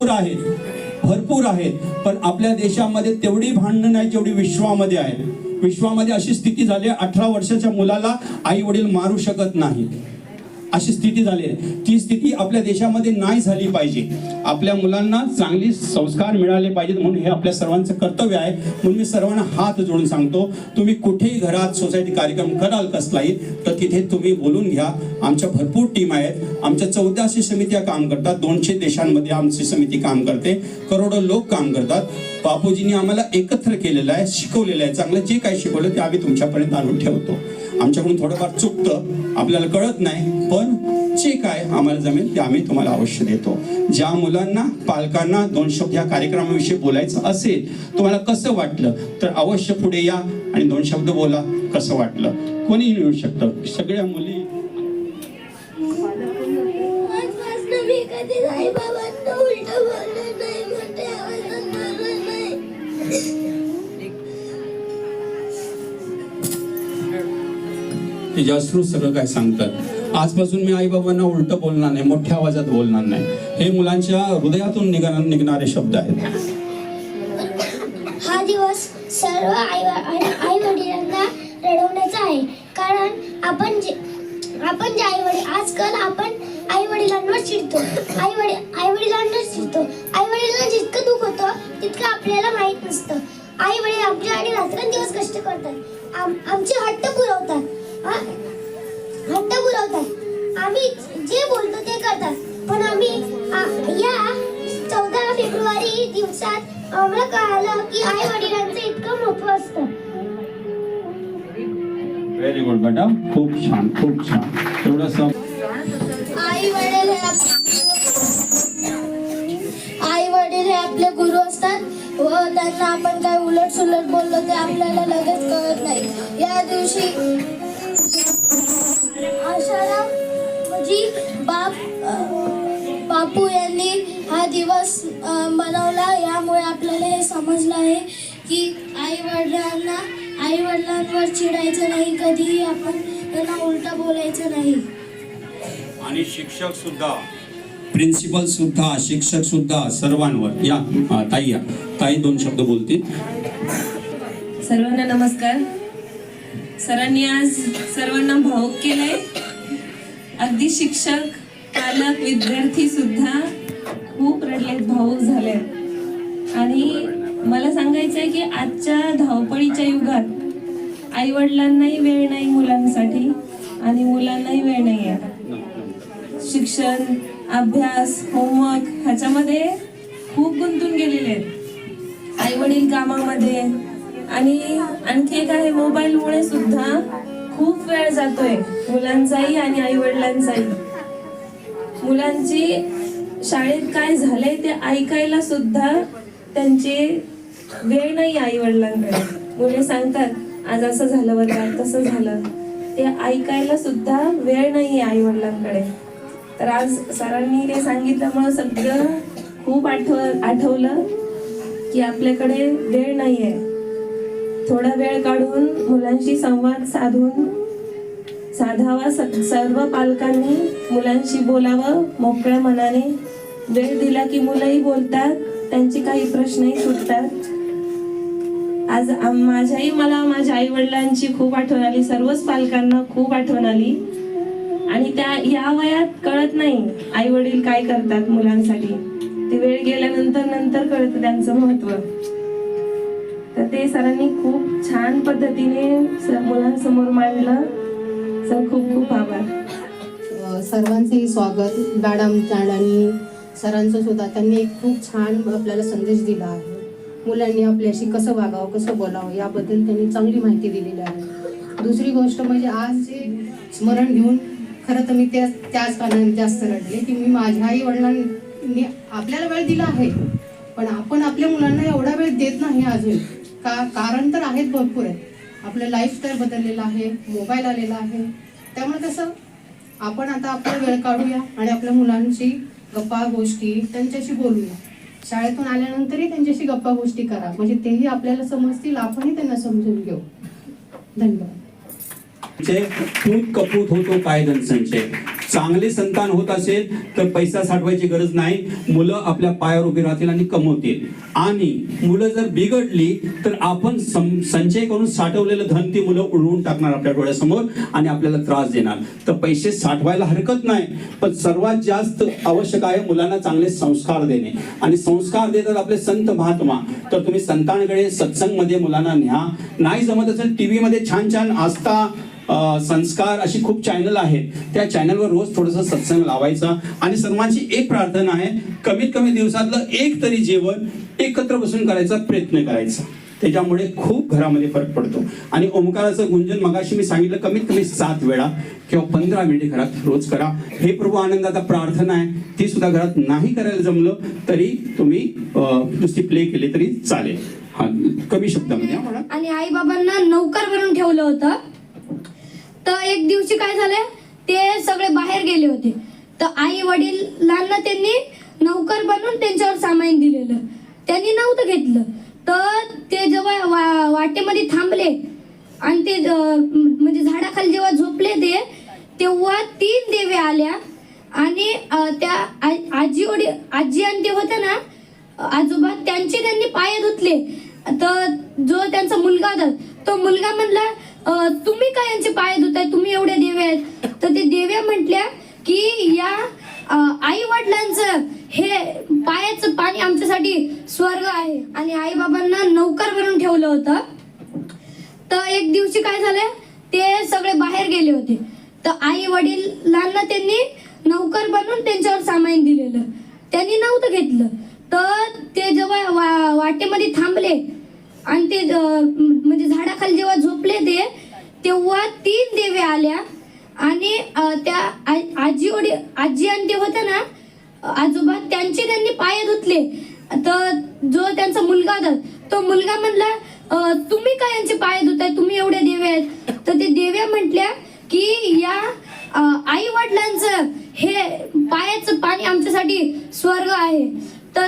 भरपूर आहेत, पण आपल्या देशामध्ये तेवढी भांडणं नाही जेवढी विश्वामध्ये आहे. विश्वामध्ये अशी स्थिती झाली, 18 वर्षाच्या मुलाला आई वडील मारू शकत नाही, अशी स्थिती झाली आहे. ती स्थिती आपल्या देशामध्ये नाही झाली पाहिजे. आपल्या मुलांना चांगले संस्कार मिळाले पाहिजेत, म्हणून हे आपल्या सर्वांचं कर्तव्य आहे. म्हणून मी सर्वांना हात जोडून सांगतो, तुम्ही कुठेही घरात सोसायटी कार्यक्रम कराल कसलाही, तर तिथे तुम्ही बोलून घ्या. आमच्या भरपूर टीम आहेत, आमच्या 1400 समित्या काम करतात, 200 देशांमध्ये आमची समिती काम करते, करोडो लोक काम करतात. बापूजींनी आम्हाला एकत्र केलेलं आहे, शिकवलेलं आहे. चांगलं जे काही शिकवलं ते आम्ही तुमच्यापर्यंत आणून ठेवतो. आमच्याकडून थोडंफार चुकतं, आपल्याला कळत नाही, पण जे काय आम्हाला जमेल ते आम्ही तुम्हाला अवश्य देतो. ज्या मुलांना पालकांना 2 शब्द या कार्यक्रमाविषयी बोलायचं असेल, तुम्हाला कसं वाटलं तर अवश्य पुढे या आणि 2 शब्द बोला. कसं वाटलं कोणीही येऊ शकतं. सगळ्या मुली ते जास्त सगळं काय सांगतात. आजपासून मी आई बाबांना उलट बोलणार नाही, मोठ्या आवाजात बोलणार नाही. हे मुलांच्या हृदयातून निघणारे शब्द आहेत. हा दिवस सर्व आई वडिलांना रडवण्याचा आहे. कारण आपण जे आई वडील आजकाल आपण आई वडिलांवर चिडतो, आई वडिलांना जितकं दुःख होतं तितकं आपल्याला माहित नसतं. आई वडील आमच्यासाठी रात्रंदिवस कष्ट करतात, आमचे हट्ट पुरवतात. आम्ही जे बोलतो ते करतात. पण आम्ही या 14 फेब्रुवारी दिवसात आम्हाला कळालं की आई वडिलांचं इतकं महत्व असतं. व्हेरी गुड बेटा, खूप छान खूप छान. थोडंसं आई वडील हे आपले गुरु असतात व त्यांना आपण काय उलट सुलट बोललो ते आपल्याला लगेच कळत नाही. या दिवशी आशाराम बापू यांनी हा दिवस बनवला. यामुळे आपल्याला हे समजलं आहे की आई वडिलांवर चिडायचं नाही, कधीही आपण त्यांना उलट बोलायचं नाही. आणि शिक्षक सुद्धा, प्रिन्सिपल सुद्धा, शिक्षक सुद्धा सर्वांवर या. ताई 2 शब्द बोलतील. सर्वांना नमस्कार. सरांनी आज सर्वांना भावुक केलंय. अगदी शिक्षक, पालक, विद्यार्थी सुद्धा खूप रडलेत, भावुक झाले. आणि मला सांगायचंय की आजच्या धावपळीच्या युगात आई वडिलांनाही वेळ नाही मुलांसाठी आणि मुलांनाही वेळ नाही आहे. शिक्षण, अभ्यास, होमवर्क ह्याच्यामध्ये खूप गुंतून गेलेले आहेत आई वडील कामामध्ये. आणि आणखी एक आहे, मोबाईलमुळे सुद्धा खूप वेळ जातोय मुलांचाही आणि आई वडिलांचाही. मुलांची शाळेत काय झालंय ते ऐकायला सुद्धा त्यांची वेळ नाही आई वडिलांकडे. मुले सांगतात आज असं झालं बरं, तसं झालं, ते ऐकायला सुद्धा वेळ नाही आई वडिलांकडे. तर आज सरांनी ते सांगितल्यामुळे सगळं खूप आठवलं की आपल्याकडे वेळ नाहीये. थोडा वेळ काढून मुलांशी संवाद साधावा. सर्व पालकांनी मुलांशी बोलावं मोकळ्या मनाने. वेळ दिला की मुलंही बोलतात, त्यांची काही प्रश्नही सुटतात. आज मला माझ्या आई वडिलांची खूप आठवण आली, सर्वच पालकांना खूप आठवण आली. आणि या वयात कळत नाही आई वडील काय करतात मुलांसाठी. ते वेळ गेल्यानंतर कळतं त्यांचं महत्व. तर ते सरांनी खूप छान पद्धतीने मुलांसमोर मांडलं. सर खूप खूप आभार. सर्वांचंही स्वागत. मॅडम आणि सरांचं सुद्धा त्यांनी एक खूप छान आपल्याला संदेश दिला आहे. मुलांनी आपल्याशी कसं वागावं, कसं बोलावं याबद्दल त्यांनी चांगली माहिती दिलेली आहे. दुसरी गोष्ट म्हणजे आज जे स्मरण घेऊन खरं तर मी त्याच कारणाने जास्त रडले की मी माझ्या आई वडिलांनी आपल्याला वेळ दिला आहे, पण आपण आपल्या मुलांना एवढा वेळ देत नाही अजून. कारण तर आहेत, भरपूर आहे. आपलं लाईफस्टाईल बदललेलं आहे, मोबाईल आलेला आहे. त्यामुळे कसं आपण आता आपला वेळ काढूया आणि आपल्या मुलांशी गप्पा गोष्टी त्यांच्याशी बोलूया. शाळेतून आल्यानंतरही त्यांच्याशी गप्पा गोष्टी करा, म्हणजे तेही आपल्याला समजतील, आपणही त्यांना समजून घेऊ. धन्यवाद. पूत कपूत होतो पाय दंसंचे. चांगले संतान होत असेल तर पैसा साठवायची गरज नाही. मुलं आपल्या पायावर उभी राहतील आणि कमवतील. आणि मुलं जर बिघडली तर आपण संचय करून साठवलेलं धन ती मुलं उडवून टाकणार आपल्या डोळ्यासमोर आणि आपल्याला त्रास देणार. तर पैसे साठवायला हरकत नाही, पण सर्वात जास्त आवश्यक आहे मुलांना चांगले संस्कार देणे. आणि संस्कार देतात आपले संत महात्मा. तर तुम्ही संतांकडे सत्संगमध्ये मुलांना न्या. नाही जमत असेल टीव्ही मध्ये छान छान आस्था, संस्कार अशी खूप चॅनल आहेत, त्या चॅनलवर रोज थोडंसं सत्संग लावायचा. आणि सर्वांची एक प्रार्थना आहे, कमीत कमी दिवसातलं एक तरी जेवण एकत्र बसून करायचा प्रयत्न करायचा. त्याच्यामुळे खूप घरामध्ये फरक पडतो. आणि ओंकाराचं गुंजन मगाशी मी सांगितलं कमीत कमी 7 वेळा किंवा 15 मिनिटे घरात रोज करा. हे प्रभू आनंदाचा प्रार्थना आहे, ती सुद्धा घरात नाही करायला जमलं तरी तुम्ही नुसती प्ले केली तरी चालेल. हा, कमी शब्दामध्ये म्हणा. आणि आई बाबांना नौकर बनून ठेवलं होतं. तर एक दिवशी काय झालं, ते सगळे बाहेर गेले होते. तर आई वडिलांना त्यांनी नौकर बनवून त्यांच्यावर सामाईन दिलेलं, त्यांनी नव्हतं घेतलं. तर ते जेव्हा वाटेमध्ये थांबले आणि ते म्हणजे झाडाखाली जेव्हा झोपले ते, तेव्हा 3 देव्या आल्या आणि त्या आजी आणि ते होते ना आजोबा, त्यांनी पाय धुतले. तर जो त्यांचा मुलगा होता तो मुलगा म्हणला, तुम्ही काय यांचे पाय धुताय, तुम्ही एवढे देवे आहेत. तर ते देव्या म्हटल्या की या आई वडिलांचं हे पायाचं पाणी आमच्यासाठी स्वर्ग आहे. आणि आई बाबांना नौकर बनवून ठेवलं होतं. तर एक दिवशी काय झालं, ते सगळे बाहेर गेले होते. तर आई वडिलांना त्यांनी नौकर बनवून त्यांच्यावर सामाईन दिलेलं, त्यांनी नव्हतं घेतलं. तर ते जेव्हा वाटेमध्ये थांबले आणि ते म्हणजे झाडाखाली जेव्हा झोपले ते, तेव्हा 3 देव्या आल्या आणि त्या आजी आणि ते होते ना आजोबा, त्यांनी पाय धुतले. तर जो त्यांचा मुलगा होता तो मुलगा म्हणला, तुम्ही काय यांचे पाय धुताय, तुम्ही एवढे देवे आहेत. तर ते देव्या म्हटल्या की या आई वडिलांचं हे पायाचं पाणी आमच्यासाठी स्वर्ग आहे. तर